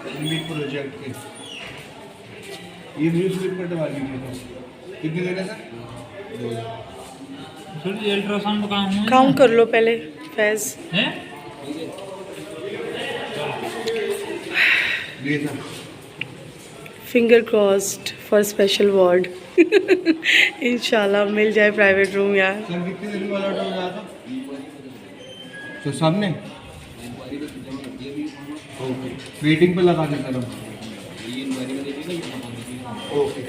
Project के ये news paper दबा लीजिए। कितने लेना सर? अल्ट्रासाउंड काम काउंट कर लो पहले फैज। है लिए sir. Finger crossed for special ward. इंशाल्लाह मिल जाए प्राइवेट रूम यार। सर कितनी देर में अलर्ट हो रहा था? तो सामने ओके वेटिंग पे लगा दें सर हम। ओके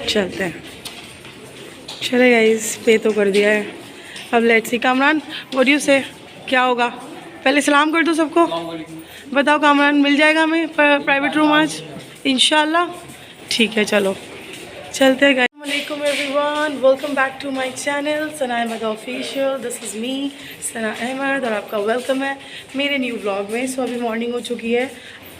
चलते हैं। चले गाइस पे तो कर दिया है, अब let's see. Kamran what do you से, क्या होगा? पहले सलाम कर दो सबको। बताओ कामरान, मिल जाएगा हमें प्राइवेट रूम आज इंशाल्लाह? ठीक है चलो चलते हैं। अस्सलाम वालेकुम everyone, welcome back to my channel Sana Ahmed official. This is me Sana Ahmed और आपका वेलकम है मेरे न्यू ब्लॉग में। सो अभी मॉर्निंग हो चुकी है,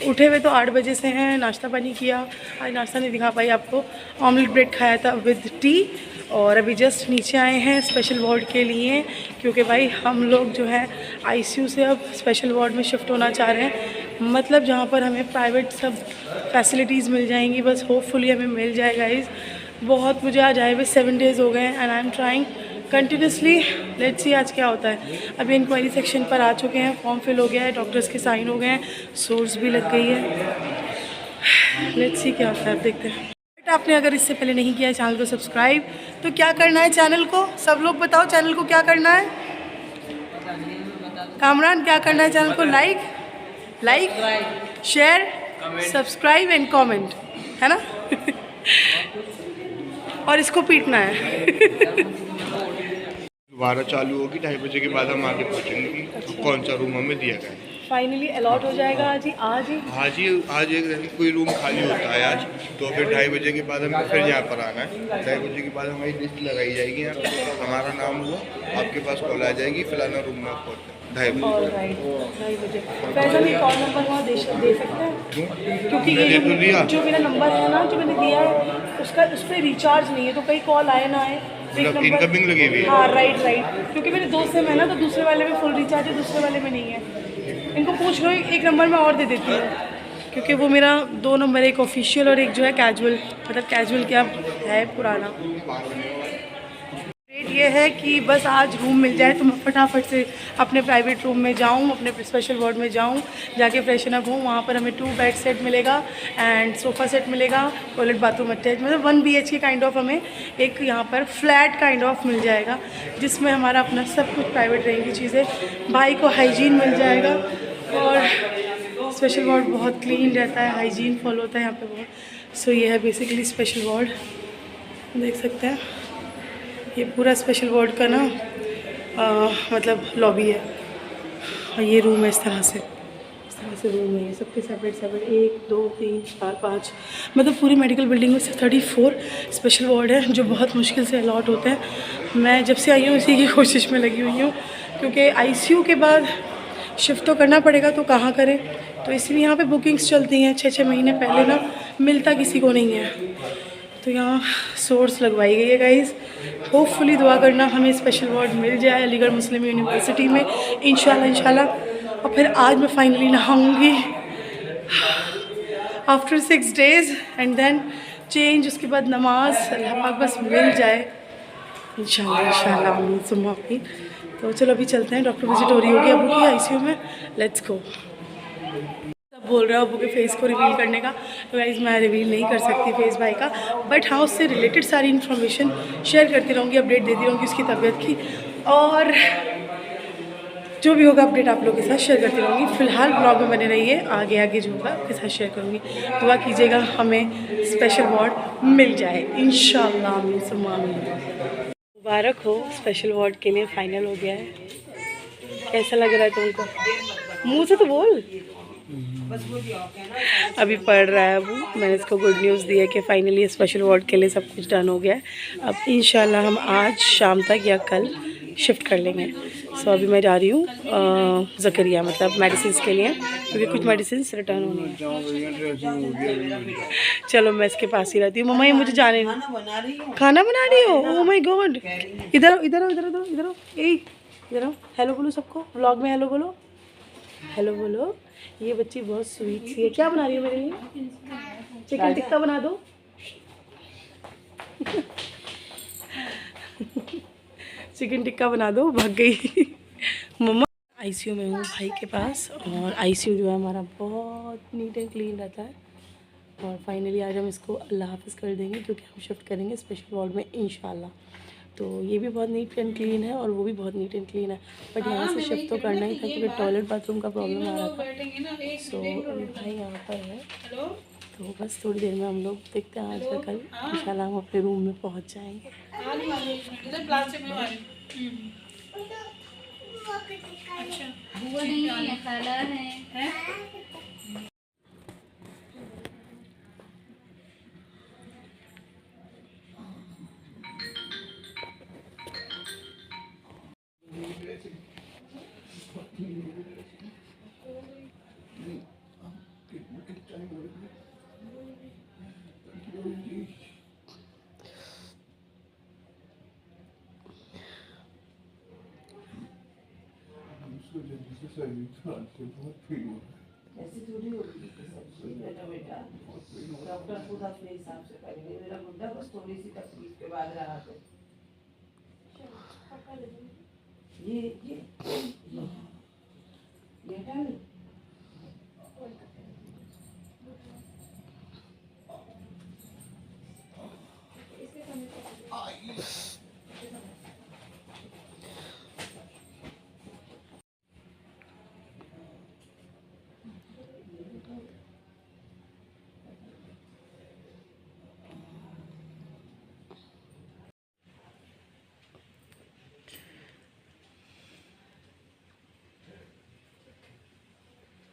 उठे हुए तो 8 बजे से हैं। नाश्ता पानी किया, आज नाश्ता नहीं दिखा पाई आपको। ऑमलेट ब्रेड खाया था विद टी। और अभी जस्ट नीचे आए हैं स्पेशल वार्ड के लिए, क्योंकि भाई हम लोग जो है आईसीयू से अब स्पेशल वार्ड में शिफ्ट होना चाह रहे हैं। मतलब जहाँ पर हमें प्राइवेट सब फैसिलिटीज़ मिल जाएंगी, बस होपफुली हमें मिल जाएगा। इस बहुत मुझे आज आए हुए 7 डेज़ हो गए हैं and I am trying continuously. Let's see आज क्या होता है। अभी इंक्वायरी सेक्शन पर आ चुके हैं, फॉर्म फिल हो गया है, डॉक्टर्स के साइन हो गए हैं, सोर्स भी लग गई है। लेट्स सी क्या होता है, अब देखते हैं। बट आपने अगर इससे पहले नहीं किया है चैनल को सब्सक्राइब, तो क्या करना है चैनल को? सब लोग बताओ चैनल को क्या करना है। कामरान क्या करना है चैनल को? Like share subscribe and comment, है ना? और इसको पीटना है। दोबारा चालू होगी 2:30 बजे के बाद हम आगे पहुँचेंगे कि कौन सा रूम हमें दिया गया है। फाइनली अलॉट हो जाएगा आज ही। आज एक कोई रूम खाली होता है आज, तो फिर 2:30 बजे के बाद हमको फिर यहाँ पर आना है। 2:30 बजे के बाद हमारी लिस्ट लगाई जाएगी, यहाँ पर हमारा नाम हुआ, आपके पास कॉल आ जाएगी फलाना रूम में आप पहुँचे 2:30 बजे। वैसा भी कॉल नंबर वहाँ दे सकते हैं, क्योंकि ये जो मेरा नंबर है ना, जो मैंने दिया है उसका उस पर रिचार्ज नहीं है, तो कई कॉल आए ना आए। इनकमिंग लगी हुई है। हाँ राइट, क्योंकि मेरे 2 सिम है ना, तो दूसरे वाले में फुल रिचार्ज है, दूसरे वाले में नहीं है। इनको पूछ लो, एक नंबर मैं और दे देती हूँ, क्योंकि वो मेरा 2 नंबर, एक ऑफिशियल और एक जो है कैजुअल। मतलब कैजुअल क्या है, पुराना। रेट ये है कि बस आज रूम मिल जाए तो मैं फटाफट से अपने प्राइवेट रूम में जाऊँ, अपने स्पेशल वार्ड में जाऊँ, जाके फ्रेशन अप हूँ। वहाँ पर हमें 2 बेड सेट मिलेगा एंड सोफ़ा सेट मिलेगा, टॉयलेट बाथरूम अटैच। मतलब 1 BHK काइंड ऑफ हमें एक यहाँ पर फ्लैट काइंड ऑफ मिल जाएगा, जिसमें हमारा अपना सब कुछ प्राइवेट रहेंगी चीज़ें। भाई को हाइजीन मिल जाएगा और स्पेशल वार्ड बहुत क्लीन रहता है, हाइजीन फॉलो होता है यहाँ पे बहुत। सो ये है बेसिकली स्पेशल वार्ड, देख सकते हैं। ये पूरा स्पेशल वार्ड का ना मतलब लॉबी है, और ये रूम है इस तरह से रूम है। सबके सेपरेट 1 2 3 4 5, मतलब पूरी मेडिकल बिल्डिंग में सिर्फ 34 स्पेशल वार्ड है, जो बहुत मुश्किल से अलॉट होते हैं। मैं जब से आई हूँ इसी की कोशिश में लगी हुई हूँ, क्योंकि आईसीयू के बाद शिफ्ट तो करना पड़ेगा, तो कहाँ करें। तो इसलिए यहाँ पे बुकिंग्स चलती हैं 6-6 महीने पहले ना, मिलता किसी को नहीं है। तो यहाँ सोर्स लगवाई गई है गाइज़। होपफुली दुआ करना हमें स्पेशल वार्ड मिल जाए अलीगढ़ मुस्लिम यूनिवर्सिटी में इंशाल्लाह। और फिर आज मैं फाइनली नहाऊँगी after 6 days and then change, उसके बाद नमाज। अल्लाह पाक बस मिल जाए इंशाल्लाह सुम्मा आमीन। तो चलो अभी चलते हैं, डॉक्टर विजिट हो रही होगी अबू की आईसीयू में। Let's go. सब बोल रहा है अबू के फेस को रिवील करने का, तो गाइस मैं रिवील नहीं कर सकती फेस भाई का, बट हाँ उससे रिलेटेड सारी इन्फॉर्मेशन शेयर करती रहूँगी, अपडेट देती रहूँगी उसकी तबीयत की, और जो भी होगा अपडेट आप लोगों के साथ शेयर करती रहूँगी। फ़िलहाल ब्लॉग में बने रहिए, आगे जो होगा आपके साथ शेयर करूँगी। दुआ कीजिएगा हमें स्पेशल वार्ड मिल जाए इंशाल्लाह, आमीन सुम्मा आमीन। मुबारक हो, स्पेशल वार्ड के लिए फ़ाइनल हो गया है। कैसा लग रहा है तुमको? मुँह से तो बोल। अभी पढ़ रहा है अबू। मैंने इसको गुड न्यूज़ दी है कि फाइनली स्पेशल वार्ड के लिए सब कुछ डन हो गया है। अब इंशाल्लाह हम आज शाम तक या कल शिफ्ट कर लेंगे। सो अभी मैं जा रही हूँ ज़करिया, मतलब मेडिसिन के लिए, क्योंकि कुछ मेडिसिन रिटर्न होनी है। चलो मैं इसके पास ही रहती हूँ। मम्मा ये मुझे जाने खाना बना रही हो? Oh my God. इधर आओ। हेलो बोलो सबको, व्लॉग में हेलो बोलो, ये बच्ची बहुत स्वीट सी है। क्या बना रही है मेरे लिए? चिकन टिक्का बना दो। चिकन टिक्का बना दो, भाग गई मम्मा। आईसीयू में हूँ भाई के पास, और आईसीयू जो है हमारा बहुत नीट एंड क्लीन रहता है। और फाइनली आज हम इसको अल्लाह हाफ़िज़ कर देंगे, क्योंकि हम शिफ्ट करेंगे स्पेशल वार्ड में इंशाल्लाह। तो ये भी बहुत नीट एंड क्लीन है और वो भी बहुत नीट एंड क्लीन है, बट यहाँ से शिफ्ट तो करना ही था क्योंकि टॉयलेट बाथरूम का प्रॉब्लम आ रहा था। सो अभी भाई यहाँ पर है, तो बस थोड़ी देर में हम लोग देखते हैं, आज या कल इंशाल्लाह हम अपने रूम में पहुँच जाएंगे। बुआ नहीं है, खाला है। ऐसे थोड़ी होगी, बेटा बेटा डॉक्टर खुद अपने हिसाब से करेंगे। मेरा गुड्डा बस थोड़ी सी तकलीफ के बाद रहा तो ये बेटा नहीं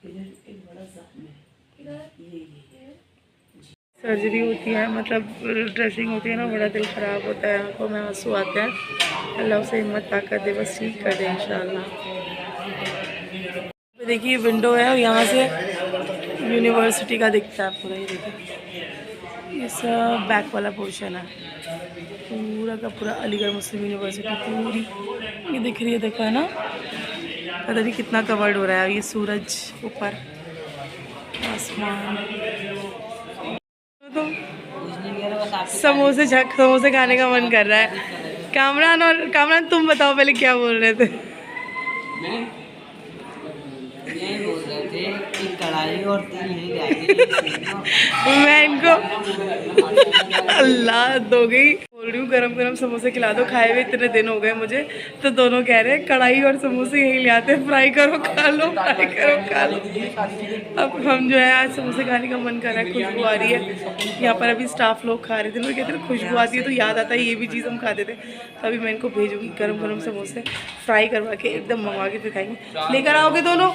इधर एक बड़ा जख्म है, ये सर्जरी होती है, मतलब ड्रेसिंग होती है ना, बड़ा दिल ख़राब होता है, आंखों में आंसू आते हैं। अल्लाह उसे हिम्मत ताकत दे, बस ठीक कर दे इंशाल्लाह। देखिए विंडो है और यहाँ से यूनिवर्सिटी का दिखता है पूरा। ये देखिए, ये सब बैक वाला पोर्शन है, पूरा का पूरा अलीगढ़ मुस्लिम यूनिवर्सिटी पूरी ये दिख रही है। देखो है ना, पता नहीं कितना कवर्ड हो रहा है। ये सूरज ऊपर, आसमान, तो समोसे खाने का मन कर रहा है। कामरान तुम बताओ पहले क्या बोल रहे थे? यही बोल रहे थे कि कढ़ाई और तेल यही जाएगी। मैं इनको अल्लाह दो गई बोल रही हूँ, गरम गरम समोसे खिला दो, खाए हुए इतने दिन हो गए मुझे। तो दोनों कह रहे हैं कढ़ाई और समोसे यही ले आते हैं, फ्राई करो खा लो, फ्राई करो खा लो। अब हम जो है आज समोसे खाने का मन कर रहा है, खुशबू आ रही है। यहाँ पर अभी स्टाफ लोग खा रहे थे, लोग कहते हैं खुशबू आती है तो याद आता है ये भी चीज़ हम खाते थे। तो अभी मैं इनको भेजूँगी गरम गरम समोसे फ्राई करवा के, एकदम मंगवा के फिर खाएंगे। लेकर आओगे दोनों?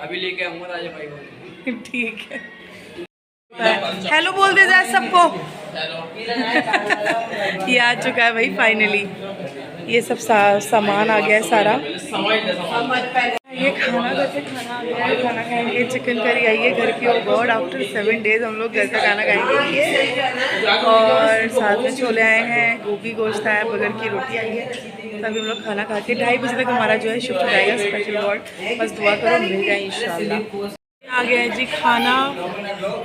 अभी लेके आऊंगा राजा भाई। ठीक है, हेलो बोल दे जाए सबको। ये आ चुका है भाई फाइनली, ये सब सामान आ गया है सारा। ये खाना घर से खाना आ गया है, खाना खाएंगे। चिकन करी आई है घर की, और गॉड आफ्टर 7 days हम लोग घर का खाना खाएंगे। और साथ में छोले आए हैं, गोभी गोश्त आया, बगर की रोटी आई है। तभी हम लोग खाना खा के 2:30 बजे तक हमारा जो है शिफ्ट हो जाएगा स्पेशल वार्ड। बस दुआ करो मिल जाए इंशाल्लाह। आ गया है जी खाना,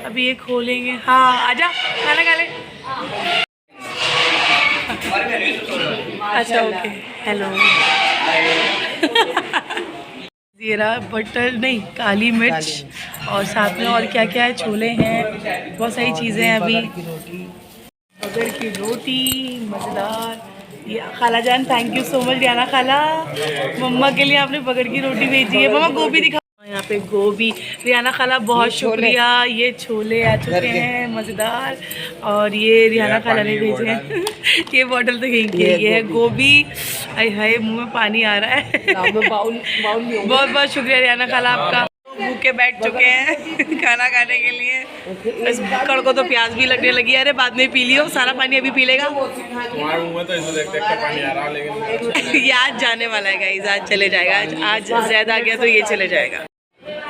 अभी ये खोलेंगे। हाँ आजा खाना खा ले। अच्छा ओके, हेलो। जीरा बटर नहीं, काली मिर्च, और साथ में और क्या क्या है, छोले हैं, बहुत सारी चीज़ें हैं। अभी बगर की रोटी मज़ेदार। ये खाला जान thank you so much Diana खाला, मम्मा के लिए आपने बगर की रोटी भेजी है। मम्मा गोभी दिखा, यहाँ पे गोभी। रियाना खाला बहुत शुक्रिया। ये छोले आ चुके हैं मज़ेदार, और ये रियाना खाला ने भेजे हैं। ये बॉटल तो यहीं की है। ये है गोभी, आय हाय मुंह में पानी आ रहा है। बहुत बहुत शुक्रिया रियाना खाला आपका। भूखे बैठ चुके हैं खाना खाने के लिए। इस बुक्कड़ को तो प्यास भी लगने लगी है। अरे बाद में पी लियो, सारा पानी अभी पी लेगा। तुम्हारे मुंह में तो इसे देख के पानी आ रहा, लेकिन ये आज जाने वाला है गाइस, आज चले जाएगा। आज ज़्यादा आ गया तो ये चले जाएगा।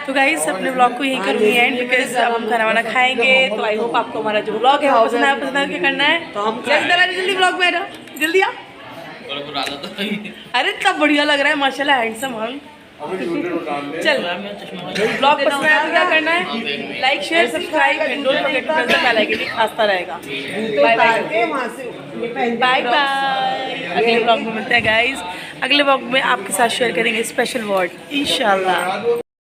तो गाइस अपने ब्लॉग को यहीं करूँगी एंड, बिकॉज अब हम खाना वाना खाएंगे। तो आई होप आपको हमारा जो ब्लॉग है वो पसंद आया क्या करना है तो हम जल्दी ब्लॉग में जल्दी आ। अरे इतना बढ़िया लग रहा है माशाल्लाह, हैंडसम हम। चल ब्लॉग पसंद आया तो क्या करना है, like share subscribe and don't forget to press the bell icon, खास्ता रहेगा। बाय बाय वहाँ से बाय बाय, अगले ब्लॉग में मिलते हैं गाइज। अगले ब्लॉग में आपके साथ शेयर करेंगे स्पेशल वर्ड इंशाल्लाह।